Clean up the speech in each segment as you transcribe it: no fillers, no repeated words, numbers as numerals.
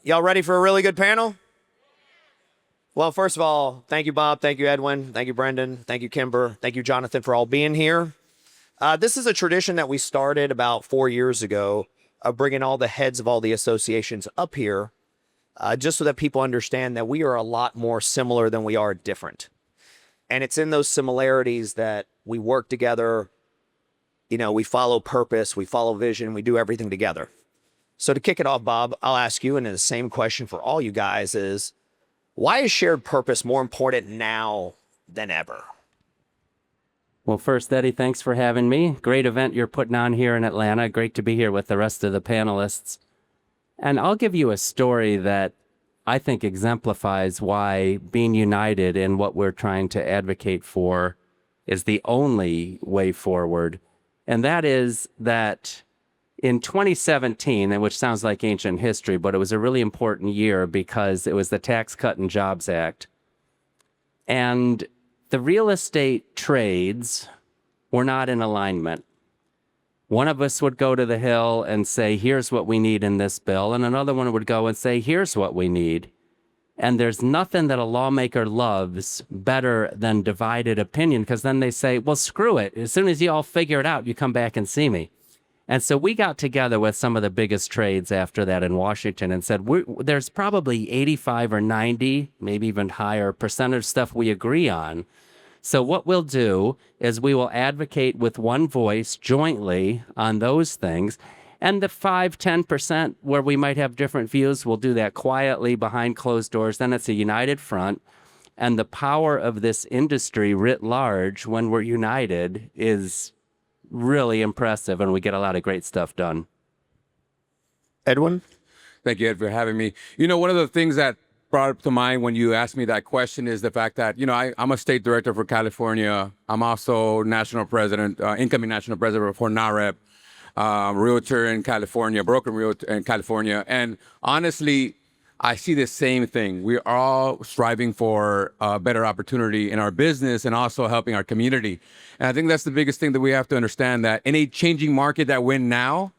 Y'all ready for a really good panel? Well, first of all, thank you, Bob. Thank you, Edwin. Thank you, Brendan. Thank you, Kimber. Thank you, Jonathon, for all being here. This is a tradition that we started about 4 years ago of bringing all the heads of all the associations up here, just so that people understand that we are a lot more similar than we are different. And it's in those similarities that we work together. You know, we follow purpose, we follow vision, we do everything together. So to kick it off, Bob, I'll ask you, and the same question for all you guys is, why is shared purpose more important now than ever? Well, first, Eddie, thanks for having me. Great event you're putting on here in Atlanta. Great to be here with the rest of the panelists. And I'll give you a story that I think exemplifies why being united in what we're trying to advocate for is the only way forward. And that is that in 2017, and which sounds like ancient history, but it was a really important year because it was the Tax Cut and Jobs Act. And the real estate trades were not in alignment. One of us would go to the Hill and say, here's what we need in this bill. And another one would go and say, here's what we need. And there's nothing that a lawmaker loves better than divided opinion, because then they say, well, screw it. As soon as you all figure it out, you come back and see me. And so we got together with some of the biggest trades after that in Washington and said, there's probably 85 or 90, maybe even higher percentage stuff we agree on. So what we'll do is we will advocate with one voice jointly on those things. And the 5-10% where we might have different views, we'll do that quietly behind closed doors. Then it's a united front. And the power of this industry writ large when we're united is really impressive, and we get a lot of great stuff done. Edwin? Thank you, Ed, for having me. You know, one of the things that brought up to mind when you asked me that question is the fact that, you know, I'm a state director for California. I'm also national president, incoming national president for NAHREP, realtor in California, broker realtor in California. And honestly, I see the same thing. We are all striving for a better opportunity in our business and also helping our community. And I think that's the biggest thing that we have to understand, that in a changing market that we're in now,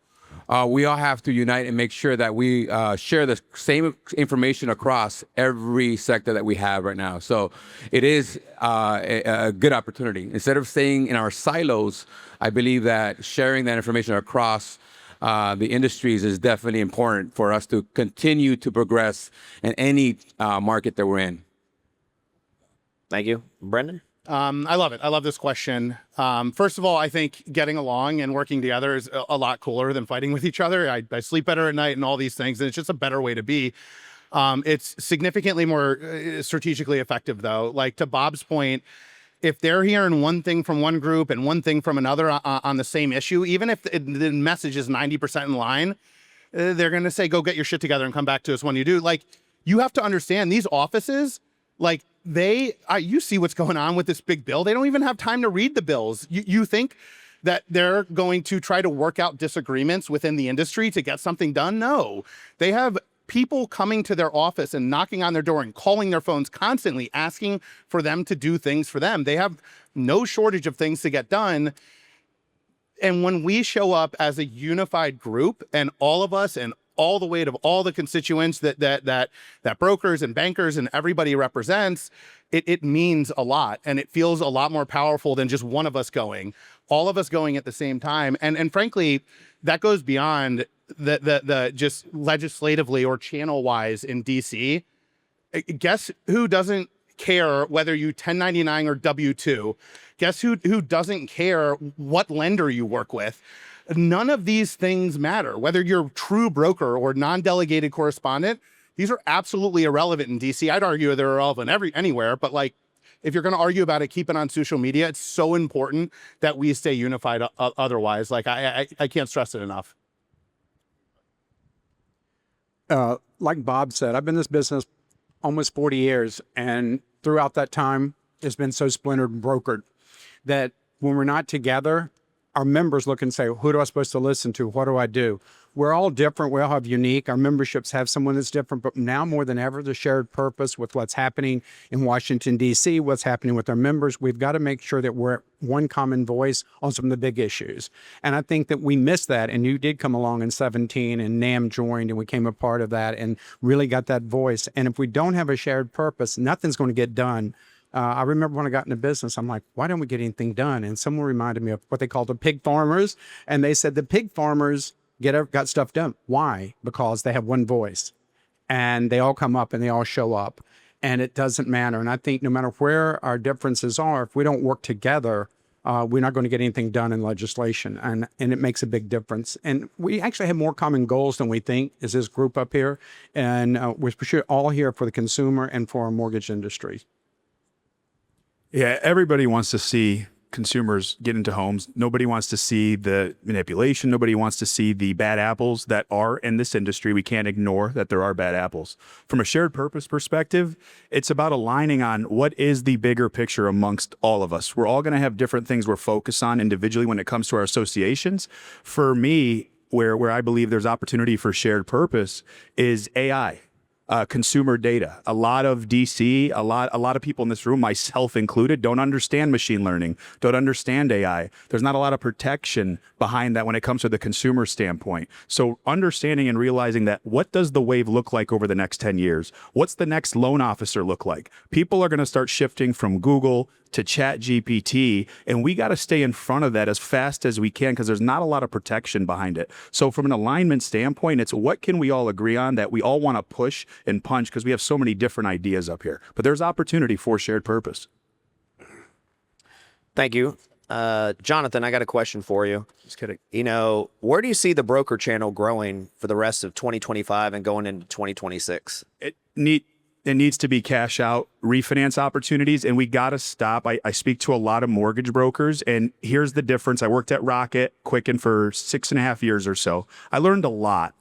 we all have to unite and make sure that we share the same information across every sector that we have right now. So it is a good opportunity. Instead of staying in our silos, I believe that sharing that information across the industries is definitely important for us to continue to progress in any market that we're in. Thank you. Brendan? I love it. I love this question. First of all, I think getting along and working together is a lot cooler than fighting with each other. I sleep better at night and all these things, and it's just a better way to be. It's significantly more strategically effective, though. Like, to Bob's point, if they're hearing one thing from one group and one thing from another on the same issue, even if the message is 90% in line, they're going to say, go get your shit together and come back to us when you do. Like, you have to understand, these offices, like, you see what's going on with this big bill. They don't even have time to read the bills. You think that they're going to try to work out disagreements within the industry to get something done? No. They have people coming to their office and knocking on their door and calling their phones constantly, asking for them to do things for them. They have no shortage of things to get done. And when we show up as a unified group, and all of us and all the weight of all the constituents that brokers and bankers and everybody represents, it means a lot, and it feels a lot more powerful than just one of us going. All of us going at the same time, and frankly, that goes beyond the just legislatively or channel wise in DC. Guess who doesn't care whether you 1099 or W-2? Guess who doesn't care what lender you work with? None of these things matter. Whether you're a true broker or non-delegated correspondent, these are absolutely irrelevant in DC. I'd argue they're irrelevant anywhere, but like, if you're going to argue about it, keep it on social media. It's so important that we stay unified otherwise. Like, I can't stress it enough. Like Bob said, I've been in this business almost 40 years, and throughout that time, it's been so splintered and brokered that when we're not together, our members look and say, who am I supposed to listen to? What do I do? we're all different. We all have unique. Our memberships have someone that's different, but now more than ever, the shared purpose with what's happening in Washington, D.C., what's happening with our members, we've got to make sure that we're one common voice on some of the big issues. And I think that we missed that. And you did come along in 17 and NAMB joined and we became a part of that and really got that voice. And if we don't have a shared purpose, nothing's going to get done. I remember when I got into business, I'm like, why don't we get anything done? And someone reminded me of what they called the pig farmers. And they said the pig farmers got stuff done. Why? Because they have one voice and they all come up and they all show up and it doesn't matter. And I think no matter where our differences are, if we don't work together, we're not going to get anything done in legislation. And it makes a big difference. And we actually have more common goals than we think as this group up here. And we're for sure all here for the consumer and for our mortgage industry. Yeah, everybody wants to see consumers get into homes. Nobody wants to see the manipulation. Nobody wants to see the bad apples that are in this industry. We can't ignore that there are bad apples. From a shared purpose perspective, it's about aligning on what is the bigger picture amongst all of us. We're all going to have different things we're focused on individually when it comes to our associations. For me, where I believe there's opportunity for shared purpose is AI. Consumer data. A lot of DC, a lot of people in this room, myself included, don't understand machine learning, don't understand AI. There's not a lot of protection behind that when it comes to the consumer standpoint. So understanding and realizing that what does the wave look like over the next 10 years? What's the next loan officer look like? People are going to start shifting from Google to Chat GPT, and we got to stay in front of that as fast as we can because there's not a lot of protection behind it. So from an alignment standpoint, it's what can we all agree on that we all want to push and punch because we have so many different ideas up here. But there's opportunity for shared purpose. Thank you. Jonathon, I got a question for you. Just kidding. You know, where do you see the broker channel growing for the rest of 2025 and going into 2026? It needs to be cash out refinance opportunities, and we got to stop. I speak to a lot of mortgage brokers, and here's the difference. I worked at Rocket Quicken for 6.5 years or so. I learned a lot.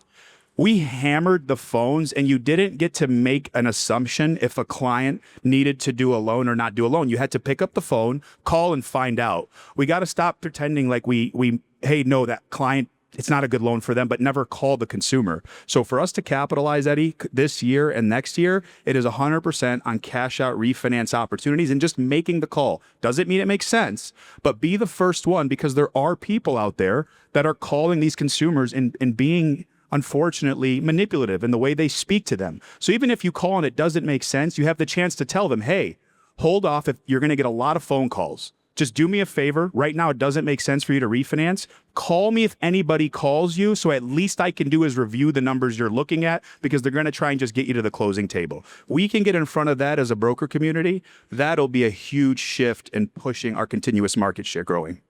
We hammered the phones, and you didn't get to make an assumption if a client needed to do a loan or not do a loan. You had to pick up the phone, call, and find out. We got to stop pretending like hey, no, that client, it's not a good loan for them, but never call the consumer. So for us to capitalize, Eddy, this year and next year, it is 100% on cash out refinance opportunities and just making the call. Doesn't mean it makes sense, but be the first one because there are people out there that are calling these consumers and being unfortunately manipulative in the way they speak to them. So even if you call and it doesn't make sense, you have the chance to tell them, hey, hold off if you're going to get a lot of phone calls. Just do me a favor. Right now, it doesn't make sense for you to refinance. Call me if anybody calls you, so at least I can do is review the numbers you're looking at because they're going to try and just get you to the closing table. We can get in front of that as a broker community. That'll be a huge shift in pushing our continuous market share growing.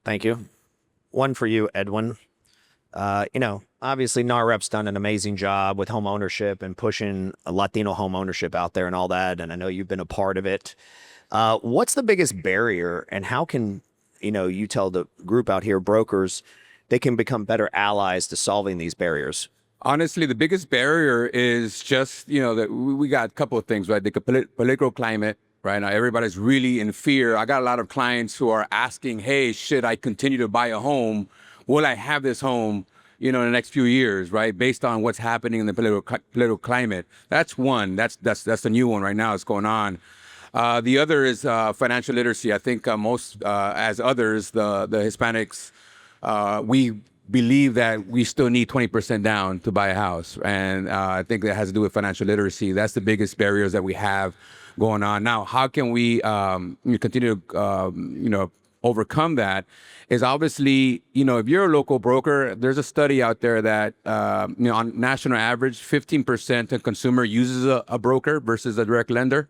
Thank you. One for you, Edwin. You know, obviously NAHREP's done an amazing job with home ownership and pushing Latino home ownership out there and all that, and I know you've been a part of it. What's the biggest barrier and how can, you tell the group out here, brokers, they can become better allies to solving these barriers? Honestly, the biggest barrier is just, that we got a couple of things, right? The political climate, right? Now, everybody's really in fear. I got a lot of clients who are asking, hey, should I continue to buy a home? Will I have this home, in the next few years, right? Based on what's happening in the political climate. That's one. That's the new one right now that's going on. The other is financial literacy. I think most, as others, the Hispanics, we believe that we still need 20% down to buy a house. And I think that has to do with financial literacy. That's the biggest barriers that we have going on. Now, how can we continue to, overcome that is obviously, if you're a local broker, there's a study out there that, on national average, 15% of consumer uses a broker versus a direct lender.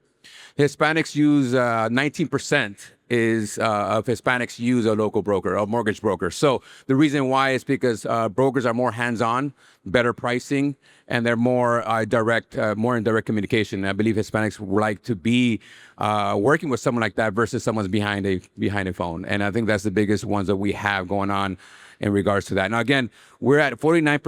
Hispanics use 19% of Hispanics use a local broker, a mortgage broker. So the reason why is because brokers are more hands-on, better pricing, and they're more in direct communication. I believe Hispanics would like to be working with someone like that versus someone's behind a phone. And I think that's the biggest ones that we have going on. in regards to that. Now, again, we're at 49%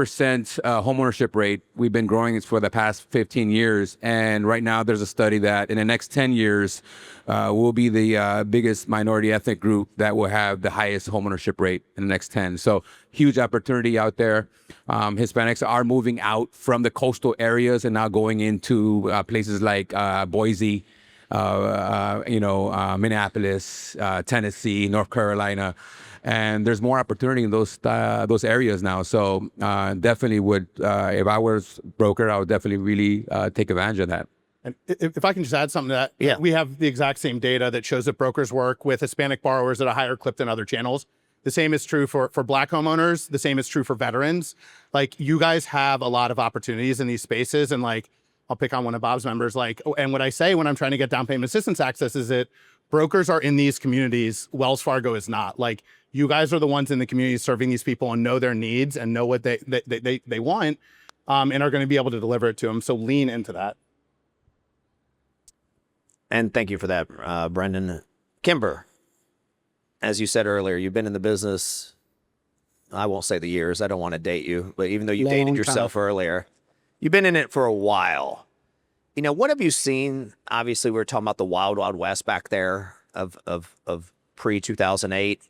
homeownership rate. We've been growing it for the past 15 years. And right now there's a study that in the next 10 years, we'll be the biggest minority ethnic group that will have the highest homeownership rate in the next 10. So huge opportunity out there. Hispanics are moving out from the coastal areas and now going into places like Boise, Minneapolis, Tennessee, North Carolina, and there's more opportunity in those areas now. So definitely would, if I was broker, I would definitely really take advantage of that. And if I can just add something to that, Yeah. we have the exact same data that shows that brokers work with Hispanic borrowers at a higher clip than other channels. The same is true for Black homeowners. The same is true for veterans. Like, you guys have a lot of opportunities in these spaces, and like, I'll pick on one of Bob's members. Like, and what I say when I'm trying to get down payment assistance access is that brokers are in these communities. Wells Fargo is not. Like, you guys are the ones in the community serving these people and know their needs and know what they want, and are going to be able to deliver it to them. So lean into that. And thank you for that, Brendan. Kimber, as you said earlier, you've been in the business, I won't say the years, I don't want to date you, but even though you dated yourself earlier, you've been in it for a while. You know, what have you seen? Obviously, we were talking about the wild, wild west back there of pre-2008.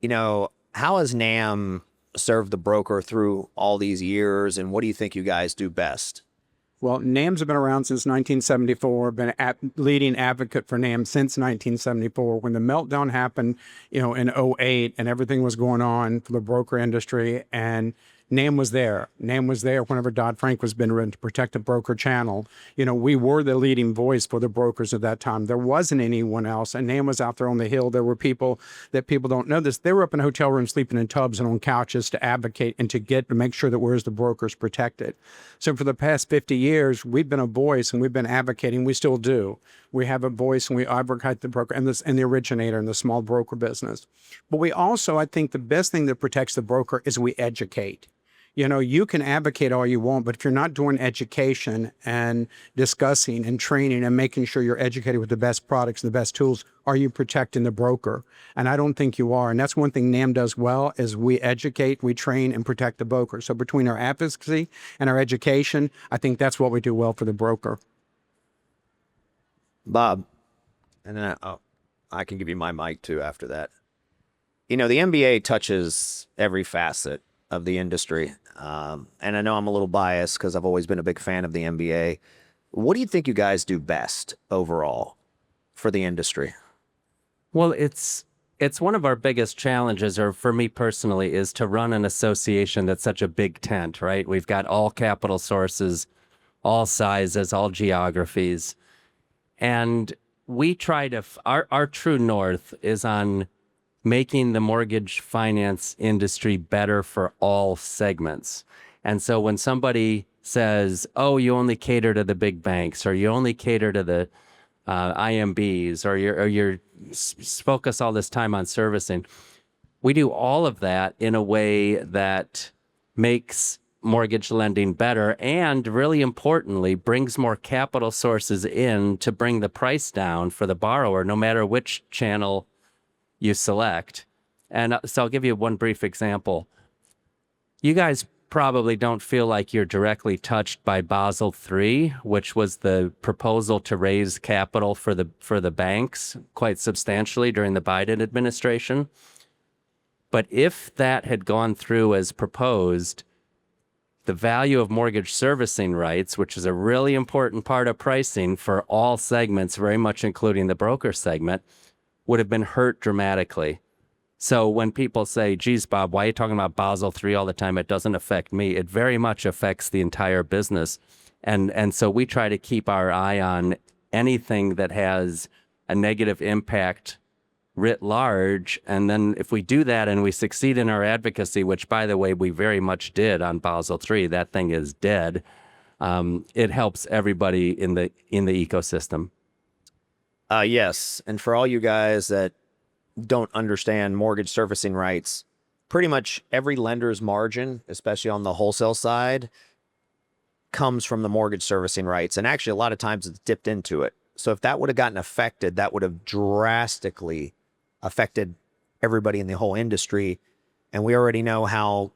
You know, how has NAMB served the broker through all these years, and what do you think you guys do best? Well, NAMB's been around since 1974, been a leading advocate for NAMB since 1974. When the meltdown happened, in '08 and everything was going on for the broker industry, and NAMB was there. NAMB was there whenever Dodd-Frank was being written to protect the broker channel. We were the leading voice for the brokers at that time. There wasn't anyone else, and NAMB was out there on the Hill. There were people don't know this. They were up in hotel rooms, sleeping in tubs and on couches to advocate and to make sure that we're, as the brokers, protected. So for the past 50 years, we've been a voice and we've been advocating. We still do. We have a voice and we advocate the broker and the originator in the small broker business. But we also, I think the best thing that protects the broker is we educate. You can advocate all you want, but if you're not doing education and discussing and training and making sure you're educated with the best products and the best tools, are you protecting the broker? And I don't think you are. And that's one thing NAMB does well, is we educate, we train, and protect the broker. So between our advocacy and our education, I think that's what we do well for the broker. Bob, and then I can give you my mic too after that. The NBA touches every facet of the industry. And I know I'm a little biased because I've always been a big fan of the NBA. What do you think you guys do best overall for the industry? Well, it's one of our biggest challenges, or for me personally, is to run an association that's such a big tent, right? We've got all capital sources, all sizes, all geographies. And we try to, our true north is on making the mortgage finance industry better for all segments. And so when somebody says, oh, you only cater to the big banks, or you only cater to the IMBs, or you're focus all this time on servicing, we do all of that in a way that makes mortgage lending better, and really importantly, brings more capital sources in to bring the price down for the borrower, no matter which channel you select. And so I'll give you one brief example. You guys probably don't feel like you're directly touched by Basel III, which was the proposal to raise capital for the banks quite substantially during the Biden administration. But if that had gone through as proposed, the value of mortgage servicing rights, which is a really important part of pricing for all segments, very much including the broker segment, would have been hurt dramatically. So when people say, geez, Bob, why are you talking about Basel III all the time? It doesn't affect me. It very much affects the entire business. And so we try to keep our eye on anything that has a negative impact writ large. And then if we do that and we succeed in our advocacy, which, by the way, we very much did on Basel III, that thing is dead. It helps everybody in the ecosystem. Yes. And for all you guys that don't understand mortgage servicing rights, pretty much every lender's margin, especially on the wholesale side, comes from the mortgage servicing rights. And actually, a lot of times it's dipped into it. So if that would have gotten affected, that would have drastically affected everybody in the whole industry. And we already know how,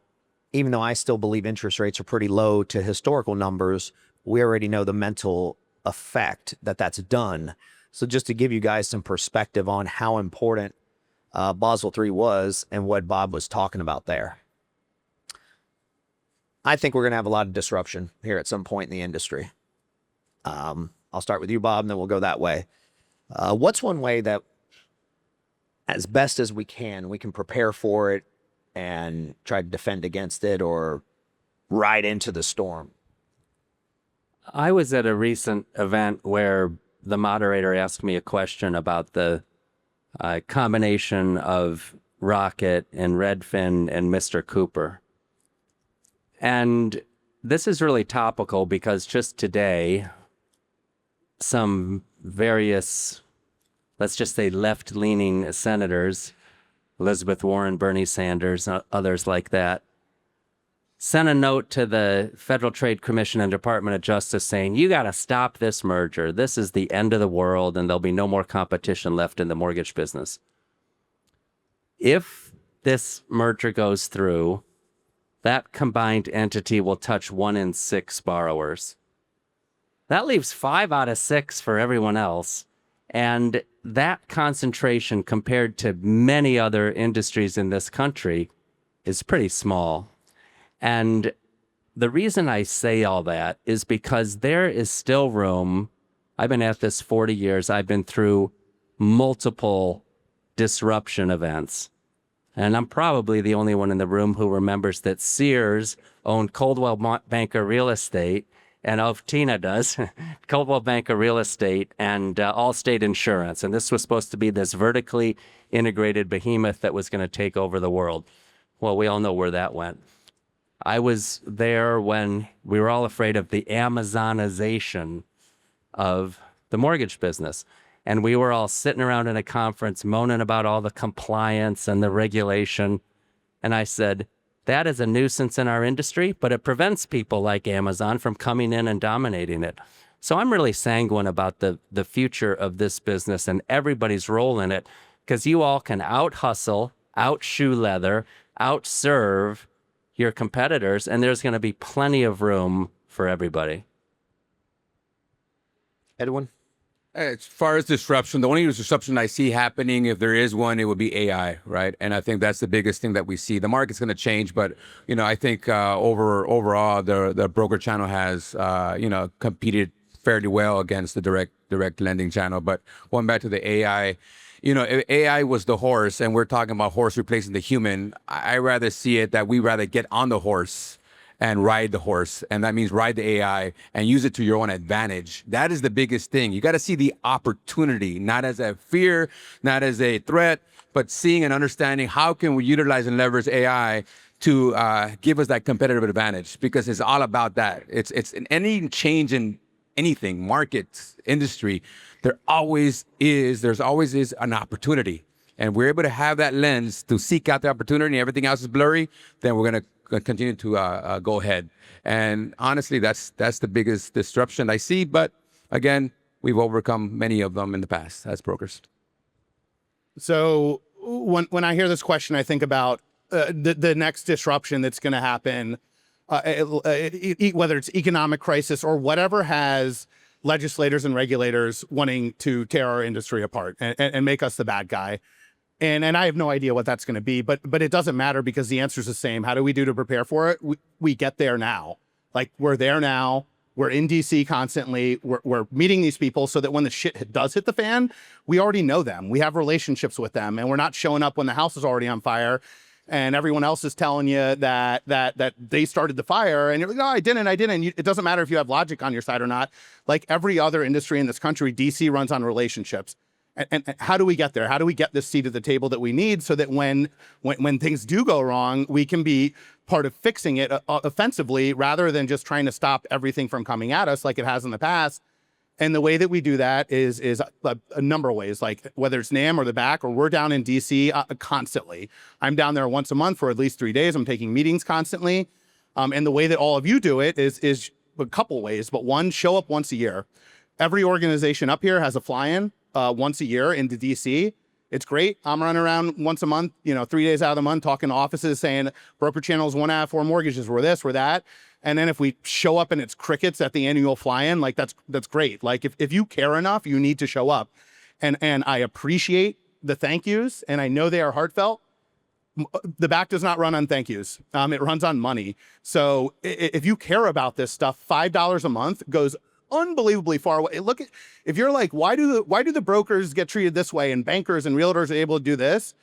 even though I still believe interest rates are pretty low to historical numbers, we already know the mental effect that that's done. So just to give you guys some perspective on how important Basel III was and what Bob was talking about there. I think we're going to have a lot of disruption here at some point in the industry. I'll start with you, Bob, and then we'll go that way. What's one way that, as best as we can prepare for it and try to defend against it or ride into the storm? I was at a recent event where the moderator asked me a question about the combination of Rocket and Redfin and Mr. Cooper. And this is really topical because just today, some various, let's just say left-leaning senators, Elizabeth Warren, Bernie Sanders, others like that, sent a note to the Federal Trade Commission and Department of Justice saying, you got to stop this merger. This is the end of the world and there'll be no more competition left in the mortgage business. If this merger goes through, that combined entity will touch 1 in 6 borrowers. That leaves 5 out of 6 for everyone else. And that concentration compared to many other industries in this country is pretty small. And the reason I say all that is because there is still room. I've been at this 40 years. I've been through multiple disruption events. And I'm probably the only one in the room who remembers that Sears owned Coldwell Banker Real Estate, and Tina does, Coldwell Banker Real Estate and Allstate Insurance. And this was supposed to be this vertically integrated behemoth that was going to take over the world. Well, we all know where that went. I was there when we were all afraid of the Amazonization of the mortgage business. And we were all sitting around in a conference moaning about all the compliance and the regulation. And I said, that is a nuisance in our industry, but it prevents people like Amazon from coming in and dominating it. So I'm really sanguine about the future of this business and everybody's role in it, because you all can out-hustle, out-shoe leather, out-serve your competitors, and there's going to be plenty of room for everybody. Edwin? As far as disruption, the only disruption I see happening, if there is one, it would be AI, right? And I think that's the biggest thing that we see. The market's going to change, but I think overall the broker channel has competed fairly well against the direct lending channel. But going back to the AI, if AI was the horse, and we're talking about horse replacing the human, I rather see it that we rather get on the horse and ride the horse. And that means ride the AI and use it to your own advantage. That is the biggest thing. You got to see the opportunity, not as a fear, not as a threat, but seeing and understanding how can we utilize and leverage AI to give us that competitive advantage, because it's all about that. It's in any change in anything, markets, industry, there's always is an opportunity. And we're able to have that lens to seek out the opportunity and everything else is blurry, then we're going to continue to go ahead. And honestly, that's the biggest disruption I see. But again, we've overcome many of them in the past as brokers. So when I hear this question, I think about the next disruption that's going to happen, whether it's economic crisis or whatever has legislators and regulators wanting to tear our industry apart and make us the bad guy. And I have no idea what that's going to be, but it doesn't matter because the answer is the same. How do we do to prepare for it? We get there now. Like, we're there now. We're in DC constantly. We're meeting these people so that when the shit does hit the fan, we already know them. We have relationships with them, and we're not showing up when the house is already on fire and everyone else is telling you that they started the fire, and you're like, no, I didn't. It doesn't matter if you have logic on your side or not. Like every other industry in this country, DC runs on relationships. And how do we get there? How do we get this seat at the table that we need so that when things do go wrong, we can be part of fixing it offensively rather than just trying to stop everything from coming at us like it has in the past? And the way that we do that is a number of ways, like whether it's NAMB or the back, or we're down in DC constantly. I'm down there once a month for at least 3 days. I'm taking meetings constantly. And the way that all of you do it is a couple ways, but one, show up once a year. Every organization up here has a fly-in once a year into DC. It's great. I'm running around once a month, 3 days out of the month, talking to offices saying broker channels 1 out of 4 mortgages, we're this, we're that. And then if we show up and it's crickets at the annual fly-in, like that's great. Like if you care enough, you need to show up. And I appreciate the thank yous, and I know they are heartfelt. The back does not run on thank yous. It runs on money. So if you care about this stuff, $5 a month goes unbelievably far away. Look at, if you're like, why do the brokers get treated this way and bankers and realtors are able to do this?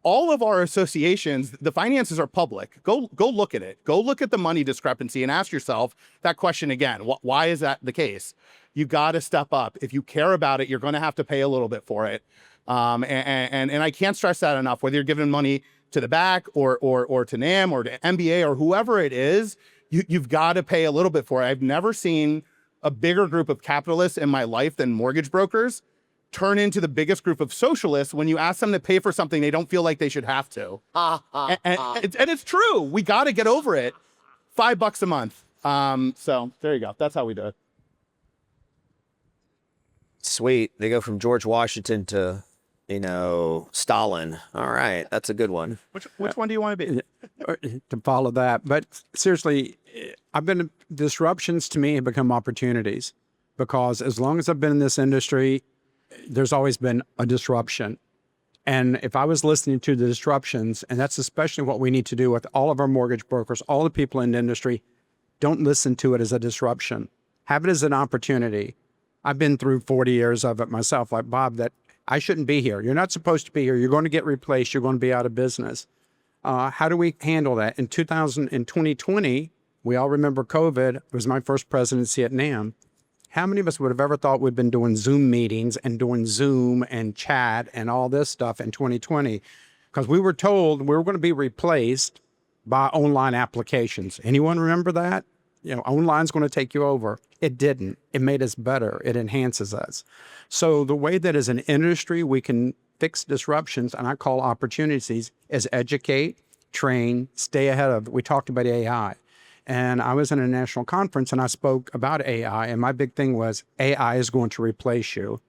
All of our associations, the finances are public. Go look at it. Go look at the money discrepancy and ask yourself that question again. Why is that the case? You got to step up. If you care about it, you're going to have to pay a little bit for it. And I can't stress that enough, whether you're giving money to the back or to NAMB or to MBA or whoever it is, you've got to pay a little bit for it. I've never seen a bigger group of capitalists in my life than mortgage brokers turn into the biggest group of socialists when you ask them to pay for something they don't feel like they should have to. And it's true. We got to get over it. $5 a month. So there you go. That's how we do it. Sweet. They go from George Washington to, Stalin. All right. That's a good one. Which one do you want to be? To follow that. But seriously, disruptions to me have become opportunities, because as long as I've been in this industry, there's always been a disruption. And if I was listening to the disruptions, and that's especially what we need to do with all of our mortgage brokers, all the people in the industry, don't listen to it as a disruption. Have it as an opportunity. I've been through 40 years of it myself, like Bob, that I shouldn't be here. You're not supposed to be here. You're going to get replaced. You're going to be out of business. How do we handle that? In 2020, we all remember COVID. It was my first presidency at NAMB. How many of us would have ever thought we'd been doing Zoom meetings and doing Zoom and chat and all this stuff in 2020? Because we were told we were going to be replaced by online applications. Anyone remember that? Online's going to take you over. It didn't. It made us better. It enhances us. So the way that as an industry we can fix disruptions, and I call opportunities, is educate, train, stay ahead of. We talked about AI. And I was in a national conference and I spoke about AI. And my big thing was AI is going to replace you.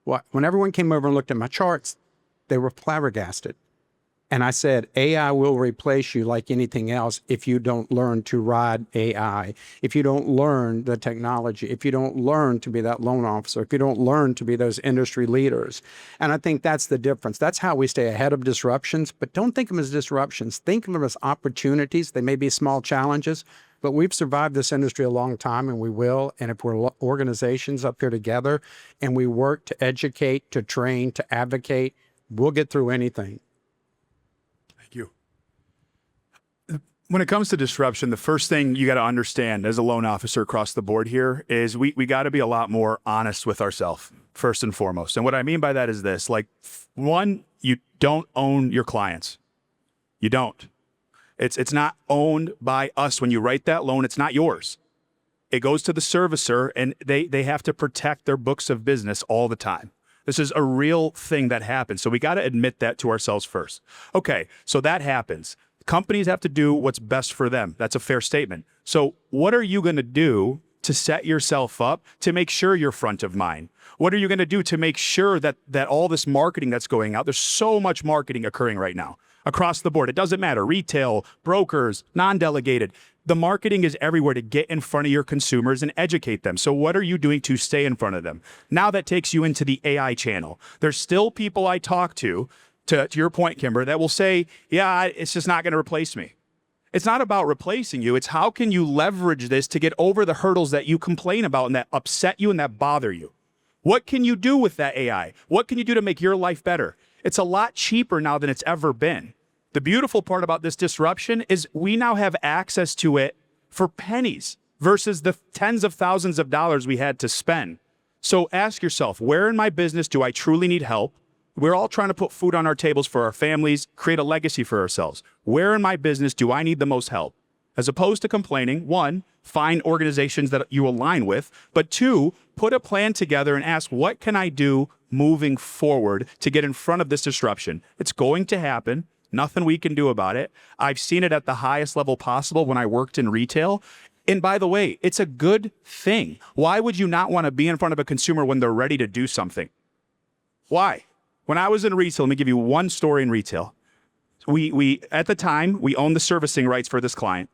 When everyone came over and looked at my charts, they were flabbergasted. And I said, AI will replace you like anything else if you don't learn to ride AI, if you don't learn the technology, if you don't learn to be that loan officer, if you don't learn to be those industry leaders. And I think that's the difference. That's how we stay ahead of disruptions, but don't think of them as disruptions. Think of them as opportunities. They may be small challenges, but we've survived this industry a long time, and we will. And if we're organizations up here together and we work to educate, to train, to advocate, we'll get through anything. When it comes to disruption, the first thing you got to understand as a loan officer across the board here is we got to be a lot more honest with ourselves, first and foremost. And what I mean by that is this, like, one, you don't own your clients. You don't. It's not owned by us. When you write that loan, it's not yours. It goes to the servicer, and they have to protect their books of business all the time. This is a real thing that happens. So we got to admit that to ourselves first. Okay, so that happens. Companies have to do what's best for them. That's a fair statement. So what are you going to do to set yourself up to make sure you're front of mind? What are you going to do to make sure that all this marketing that's going out, there's so much marketing occurring right now across the board. It doesn't matter. Retail, brokers, non-delegated. The marketing is everywhere to get in front of your consumers and educate them. So what are you doing to stay in front of them? Now that takes you into the AI channel. There's still people I talk to your point, Kimber, that will say, yeah, it's just not going to replace me. It's not about replacing you. It's how can you leverage this to get over the hurdles that you complain about and that upset you and that bother you? What can you do with that AI? What can you do to make your life better? It's a lot cheaper now than it's ever been. The beautiful part about this disruption is we now have access to it for pennies versus the tens of thousands of dollars we had to spend. So ask yourself, where in my business do I truly need help? We're all trying to put food on our tables for our families, create a legacy for ourselves. Where in my business do I need the most help? As opposed to complaining, one, find organizations that you align with, but two, put a plan together and ask, what can I do moving forward to get in front of this disruption? It's going to happen. Nothing we can do about it. I've seen it at the highest level possible when I worked in retail. And by the way, it's a good thing. Why would you not want to be in front of a consumer when they're ready to do something? Why? When I was in retail, let me give you one story in retail. We at the time, we owned the servicing rights for this client.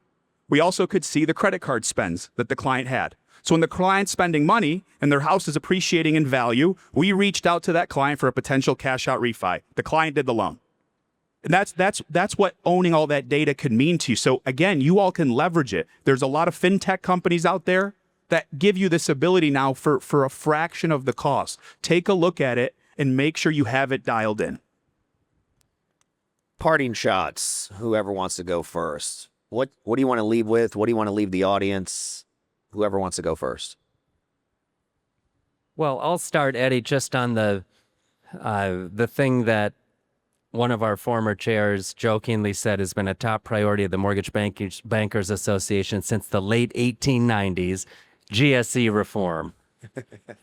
We also could see the credit card spends that the client had. So when the client's spending money and their house is appreciating in value, we reached out to that client for a potential cash out refi. The client did the loan. And that's what owning all that data could mean to you. So again, you all can leverage it. There's a lot of fintech companies out there that give you this ability now for a fraction of the cost. Take a look at it and make sure you have it dialed in. Parting shots. Whoever wants to go first. What do you want to leave with? What do you want to leave the audience? Whoever wants to go first. Well, I'll start, Eddie, just on the thing that one of our former chairs jokingly said has been a top priority of the Mortgage Bankers Association since the late 1890s, GSE reform.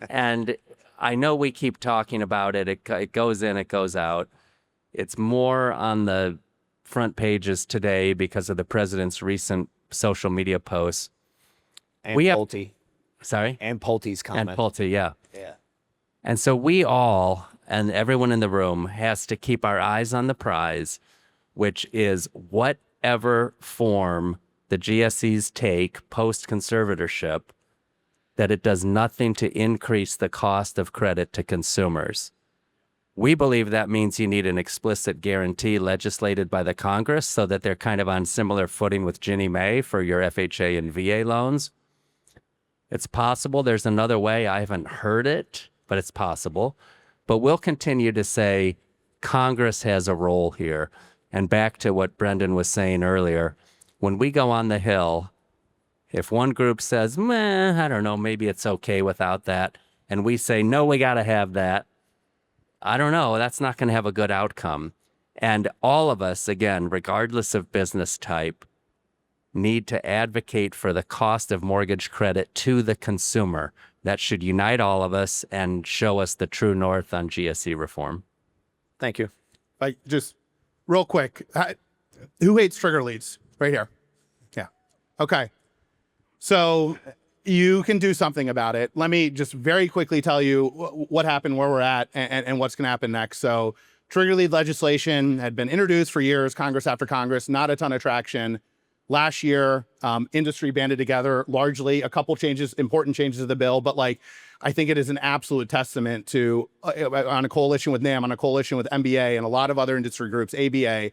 And I know we keep talking about it. It goes in, it goes out. It's more on the front pages today because of the president's recent social media posts. And we Pulte. Sorry? And Pulte's comment. And Pulte, yeah. Yeah. And so we all, and everyone in the room, has to keep our eyes on the prize, which is whatever form the GSEs take post-conservatorship, that it does nothing to increase the cost of credit to consumers. We believe that means you need an explicit guarantee legislated by the Congress so that they're kind of on similar footing with Ginnie Mae for your FHA and VA loans. It's possible there's another way. I haven't heard it, but it's possible. But we'll continue to say Congress has a role here. And back to what Brendan was saying earlier, when we go on the Hill, if one group says, meh, I don't know, maybe it's okay without that, and we say, no, we got to have that, I don't know, that's not going to have a good outcome. And all of us, again, regardless of business type, need to advocate for the cost of mortgage credit to the consumer. That should unite all of us and show us the true north on GSE reform. Thank you. Like, just real quick, who hates trigger leads? Right here. Yeah. Okay. So you can do something about it. Let me just very quickly tell you what happened, where we're at, and what's going to happen next. So trigger lead legislation had been introduced for years, Congress after Congress, not a ton of traction. Last year, industry banded together, largely a couple changes, important changes to the bill, but like, I think it is an absolute testament to, on a coalition with NAMB, on a coalition with MBA and a lot of other industry groups, ABA,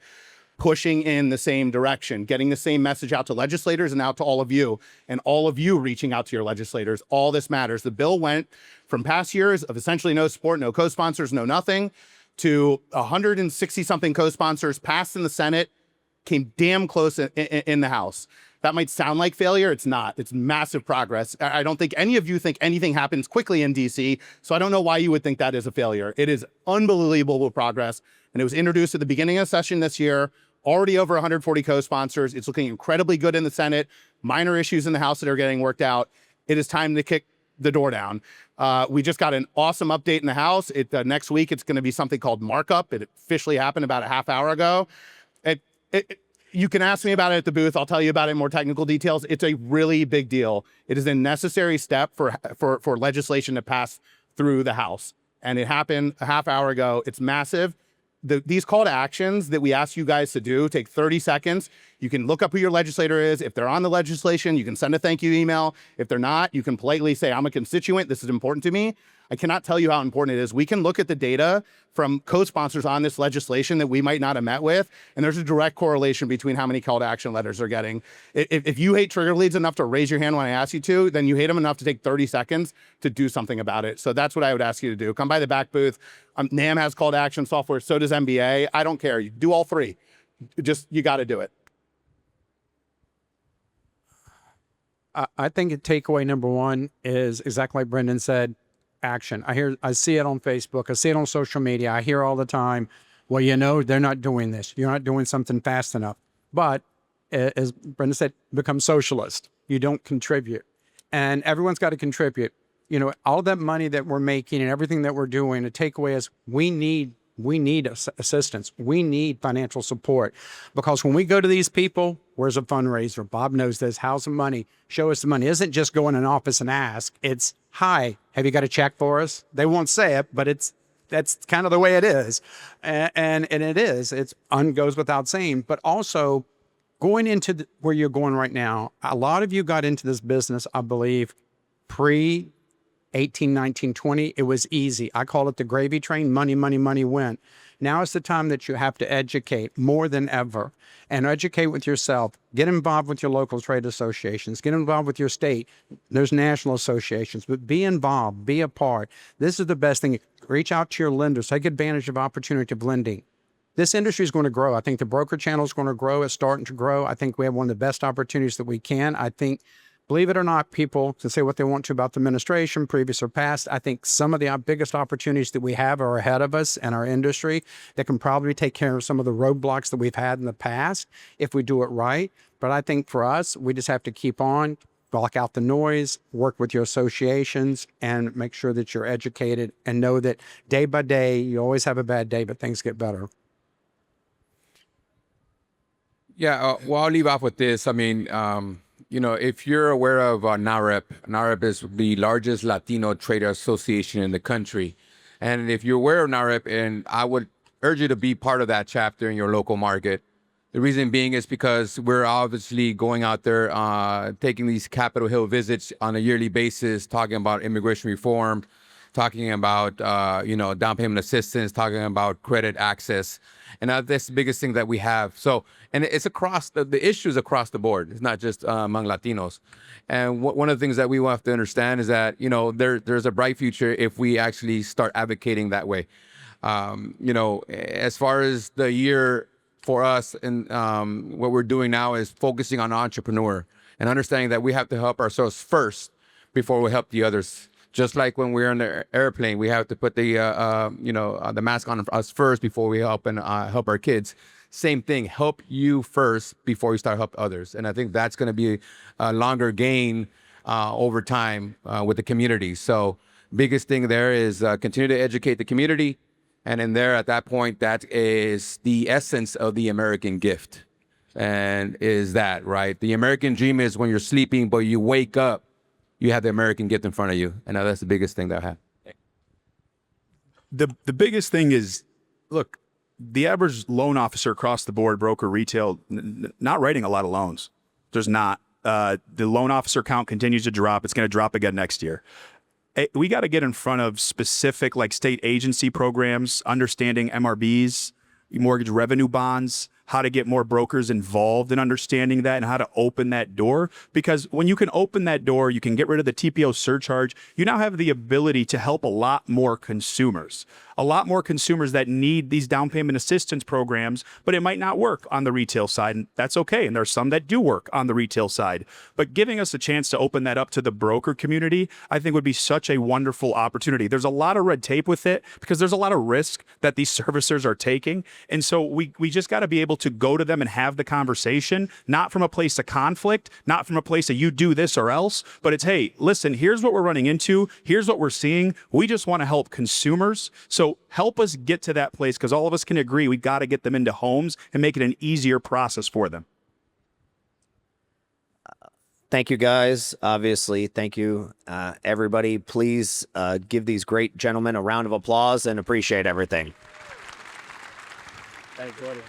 pushing in the same direction, getting the same message out to legislators and out to all of you, and all of you reaching out to your legislators. All this matters. The bill went from past years of essentially no support, no co-sponsors, no nothing, to 160-something co-sponsors, passed in the Senate, came damn close in the House. That might sound like failure. It's not. It's massive progress. I don't think any of you think anything happens quickly in DC, so I don't know why you would think that is a failure. It is unbelievable progress, and it was introduced at the beginning of session this year, already over 140 co-sponsors. It's looking incredibly good in the Senate, minor issues in the House that are getting worked out. It is time to kick the door down. We just got an awesome update in the House. Next week, it's going to be something called markup. It officially happened about a half hour ago. You can ask me about it at the booth. I'll tell you about it in more technical details. It's a really big deal. It is a necessary step for legislation to pass through the House. And it happened a half hour ago. It's massive. These call to actions that we ask you guys to do take 30 seconds. You can look up who your legislator is. If they're on the legislation, you can send a thank you email. If they're not, you can politely say, I'm a constituent. This is important to me. I cannot tell you how important it is. We can look at the data from co-sponsors on this legislation that we might not have met with, and there's a direct correlation between how many call to action letters they're getting. If you hate trigger leads enough to raise your hand when I ask you to, then you hate them enough to take 30 seconds to do something about it. So that's what I would ask you to do. Come by the back booth. NAMB has call to action software. So does MBA. I don't care. You do all three. You got to do it. I think takeaway number one is exactly like Brendan said, action. I see it on Facebook. I see it on social media. I hear all the time, well, you know, they're not doing this. You're not doing something fast enough. But as Brendan said, become socialist. You don't contribute. And everyone's got to contribute. You know, all that money that we're making and everything that we're doing, the takeaway is we need assistance. We need financial support, because when we go to these people, where's a fundraiser? Bob knows this. How's the money? Show us the money. It isn't just go in an office and ask. It's, hi, have you got a check for us? They won't say it, but it's that's kind of the way it is. And it is. It goes without saying. But also, going into where you're going right now, a lot of you got into this business, I believe, pre 18, 19, 20. It was easy. I call it the gravy train. Money, money, money went. Now is the time that you have to educate more than ever, and educate with yourself. Get involved with your local trade associations. Get involved with your state. There's national associations, but be involved, be a part. This is the best thing. Reach out to your lenders. Take advantage of opportunity of lending. This industry is going to grow. I think the broker channel is going to grow. It's starting to grow. I think we have one of the best opportunities that we can. I think, believe it or not, people can say what they want to about the administration, previous or past. I think some of the biggest opportunities that we have are ahead of us in our industry that can probably take care of some of the roadblocks that we've had in the past if we do it right. But I think for us, we just have to keep on, block out the noise, work with your associations, and make sure that you're educated and know that day by day, you always have a bad day, but things get better. Yeah, well, I'll leave off with this. I mean, you know, if you're aware of NAHREP, NAHREP is the largest Latino trade association in the country. And if you're aware of NAHREP, and I would urge you to be part of that chapter in your local market. The reason being is because we're obviously going out there, taking these Capitol Hill visits on a yearly basis, talking about immigration reform, talking about, you know, down payment assistance, talking about credit access. And that's the biggest thing that we have. So, and it's across the issues across the board. It's not just among Latinos. And one of the things that we have to understand is that, you know, there's a bright future if we actually start advocating that way. You know, as far as the year for us and what we're doing now is focusing on entrepreneur and understanding that we have to help ourselves first before we help the others. Just like when we're in the airplane, we have to put the the mask on us first before we help our kids. Same thing, help you first before you start help others. And I think that's going to be a longer gain over time with the community. So biggest thing there is continue to educate the community. And in there, at that point, that is the essence of the American gift. And is that, right? The American dream is when you're sleeping, but you wake up, you have the American gift in front of you. And that's the biggest thing that I have. The biggest thing is, look, the average loan officer across the board, broker, retail, not writing a lot of loans. There's not. The loan officer count continues to drop. It's going to drop again next year. We got to get in front of specific like state agency programs, understanding MRBs, mortgage revenue bonds, how to get more brokers involved in understanding that and how to open that door. Because when you can open that door, you can get rid of the TPO surcharge. You now have the ability to help a lot more consumers that need these down payment assistance programs, but it might not work on the retail side. And that's okay. And there's some that do work on the retail side. But giving us a chance to open that up to the broker community, I think would be such a wonderful opportunity. There's a lot of red tape with it because there's a lot of risk that these servicers are taking. And so we just got to be able to go to them and have the conversation, not from a place of conflict, not from a place of you do this or else, but it's, hey, listen, here's what we're running into. Here's what we're seeing. We just want to help consumers. So help us get to that place because all of us can agree we got to get them into homes and make it an easier process for them. Thank you, guys. Obviously, thank you, everybody. Please give these great gentlemen a round of applause and appreciate everything. Thanks, Jordan.